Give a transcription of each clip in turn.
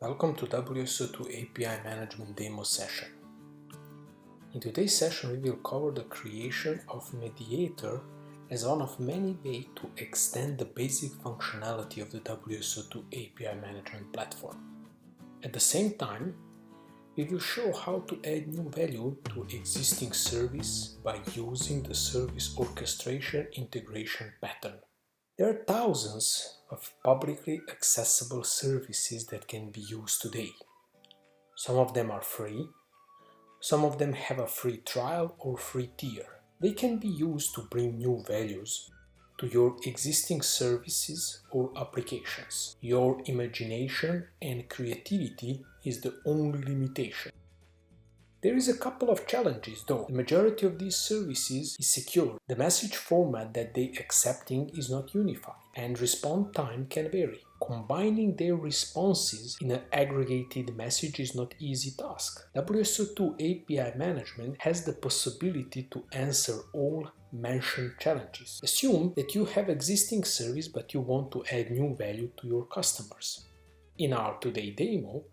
Welcome to WSO2 API Management Demo Session. In today's session we will cover the creation of mediator as one of many ways to extend the basic functionality of the WSO2 API Management Platform. At the same time, we will show how to add new value to existing service by using the service orchestration integration pattern. There are thousands of publicly accessible services that can be used today. Some of them are free, some of them have a free trial or free tier. They can be used to bring new values to your existing services or applications. Your imagination and creativity is the only limitation. There is a couple of challenges though. The majority of these services is secure. The message format that they accepting is not unified and response time can vary. Combining their responses in an aggregated message is not easy task. WSO2 API management has the possibility to answer all mentioned challenges. Assume that you have existing service but you want to add new value to your customers. In our today demo,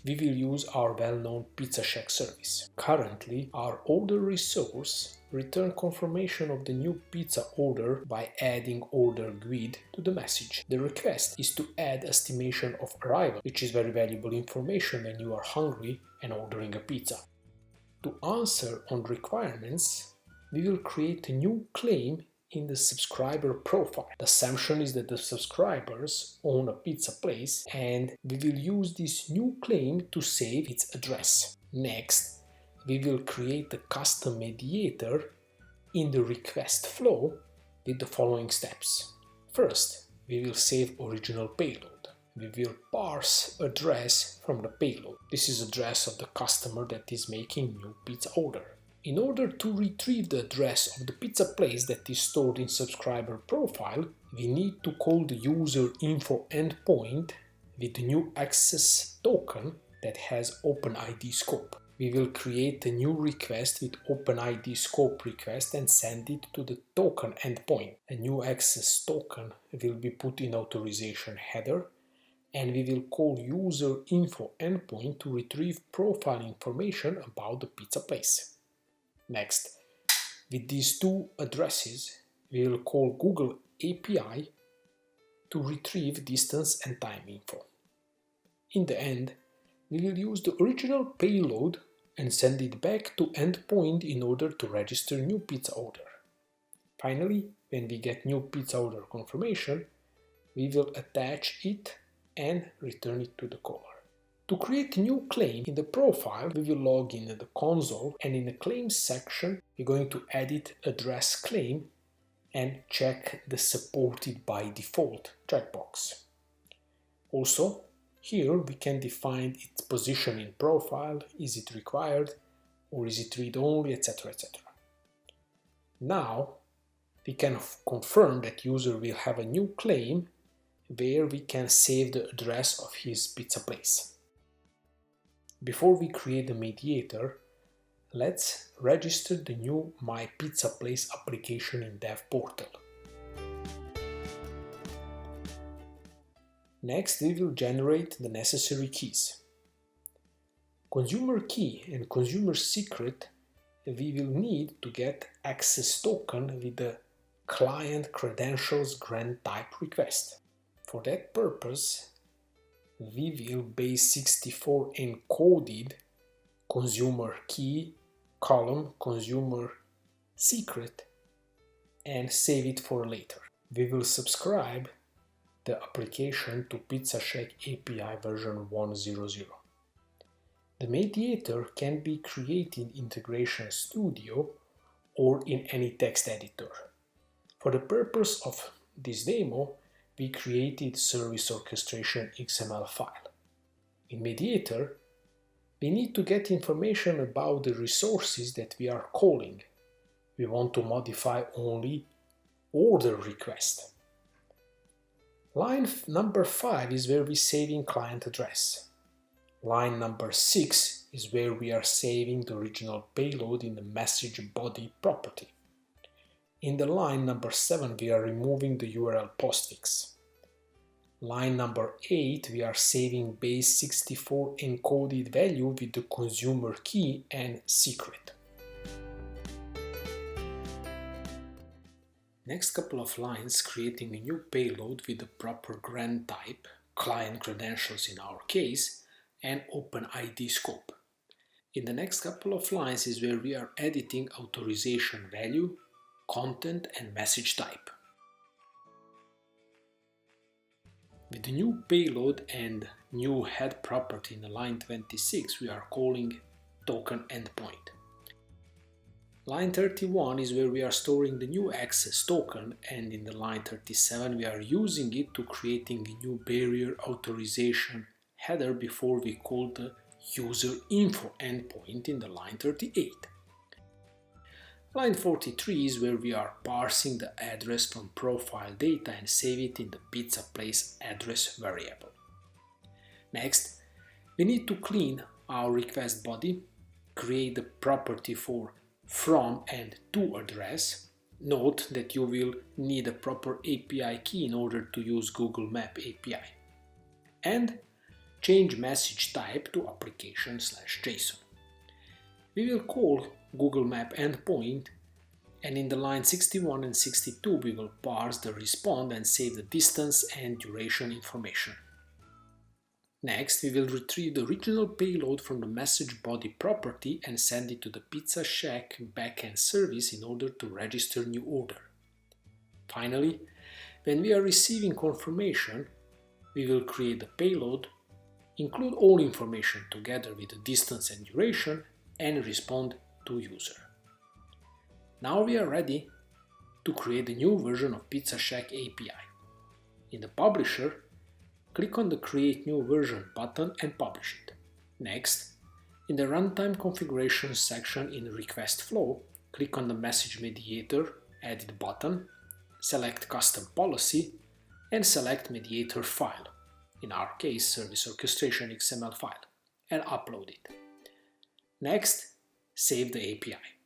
we will use our well-known Pizza Shack service. Currently, our order resource returns confirmation of the new pizza order by adding order grid to the message. The request is to add estimation of arrival, which is very valuable information when you are hungry and ordering a pizza. To answer on requirements, we will create a new claim in the subscriber profile. The assumption is that the subscribers own a pizza place and we will use this new claim to save its address. Next, we will create a custom mediator in the request flow with the following steps. First, we will save original payload. We will parse address from the payload. This is address of the customer that is making new pizza order. In order to retrieve the address of the pizza place that is stored in subscriber profile, we need to call the user info endpoint with the new access token that has OpenID scope. We will create a new request with OpenID scope request and send it to the token endpoint. A new access token will be put in authorization header and we will call user info endpoint to retrieve profile information about the pizza place. Next, with these two addresses, we will call Google API to retrieve distance and time info. In the end, we will use the original payload and send it back to endpoint in order to register new pizza order. Finally, when we get new pizza order confirmation, we will attach it and return it to the caller. To create a new claim in the profile, we will log in the console and in the claims section, we're going to edit address claim and check the supported by default checkbox. Also, here we can define its position in profile, is it required or is it read-only, etc. etc. Now, we can confirm that user will have a new claim where we can save the address of his pizza place. Before we create the mediator, let's register the new My Pizza Place application in Dev Portal. Next, we will generate the necessary keys. Consumer key and consumer secret we will need to get access token with the client credentials grant type request. For that purpose, we will base64 encoded consumer key column consumer secret and save it for later. We will subscribe the application to Pizza Shack API version 1.0.0. The mediator can be created in Integration Studio or in any text editor. For the purpose of this demo, we created service orchestration XML file. In mediator, we need to get information about the resources that we are calling. We want to modify only order request. Line number 5 is where we saving client address. Line number 6 is where we are saving the original payload in the message body property. In the line number 7, we are removing the URL postfix. Line number 8, we are saving base 64 encoded value with the consumer key and secret. Next couple of lines, creating a new payload with the proper grant type, client credentials in our case, and OpenID scope. In the next couple of lines is where we are editing authorization value, content, and message type. With the new payload and new head property in line 26, we are calling token endpoint. Line 31 is where we are storing the new access token, and in the line 37 we are using it to creating a new barrier authorization header before we call the user info endpoint in the line 38. Line 43 is where we are parsing the address from profile data and save it in the pizza place address variable. Next, we need to clean our request body, create the property for from and to address. Note that you will need a proper API key in order to use Google Map API. And change message type to application/JSON. We will call Google Map endpoint, and in the line 61 and 62 we will parse the response and save the distance and duration information. Next, we will retrieve the original payload from the message body property and send it to the Pizza Shack backend service in order to register new order. Finally, when we are receiving confirmation, we will create the payload, include all information together with the distance and duration, and respond to user. Now we are ready to create a new version of Pizza Shack API. In the publisher, click on the Create New Version button and publish it. Next, in the Runtime Configuration section in Request Flow, click on the Message Mediator Edit button, select Custom Policy, and select Mediator File, in our case Service Orchestration XML file, and upload it. Next, save the API.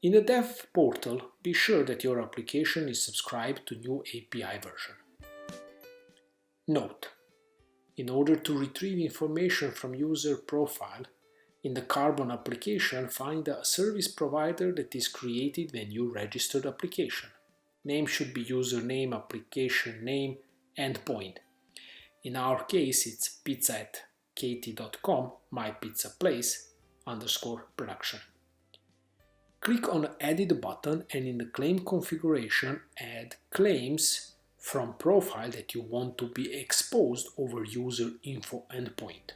In the Dev portal, be sure that your application is subscribed to new API version. Note: in order to retrieve information from user profile, in the Carbon application find a service provider that is created when you registered application. Name should be username, application name, endpoint. In our case it's pizza@katie.com, mypizzaplace_production. Click on the Edit button and in the claim configuration add claims from profile that you want to be exposed over user info endpoint.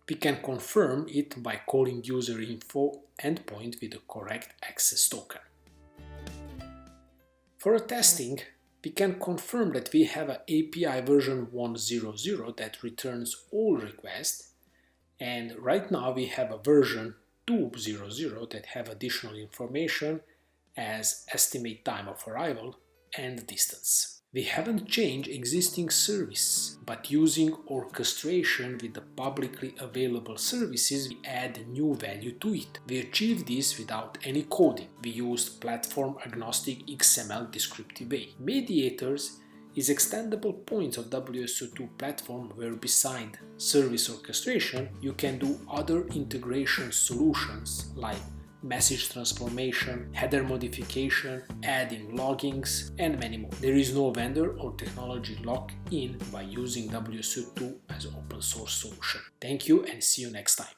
We can confirm it by calling user info endpoint with the correct access token. For a testing, we can confirm that we have an API version 1.0.0 that returns all requests, and right now we have a version 2.0.0 that have additional information as estimate time of arrival and distance. We haven't changed existing service, but using orchestration with the publicly available services, we add a new value to it. We achieved this without any coding. We used platform-agnostic XML descriptive way. Mediators is extendable points of WSO2 platform where beside service orchestration, you can do other integration solutions like message transformation, header modification, adding loggings, and many more. There is no vendor or technology lock-in by using WSO2 as open source solution. Thank you and see you next time.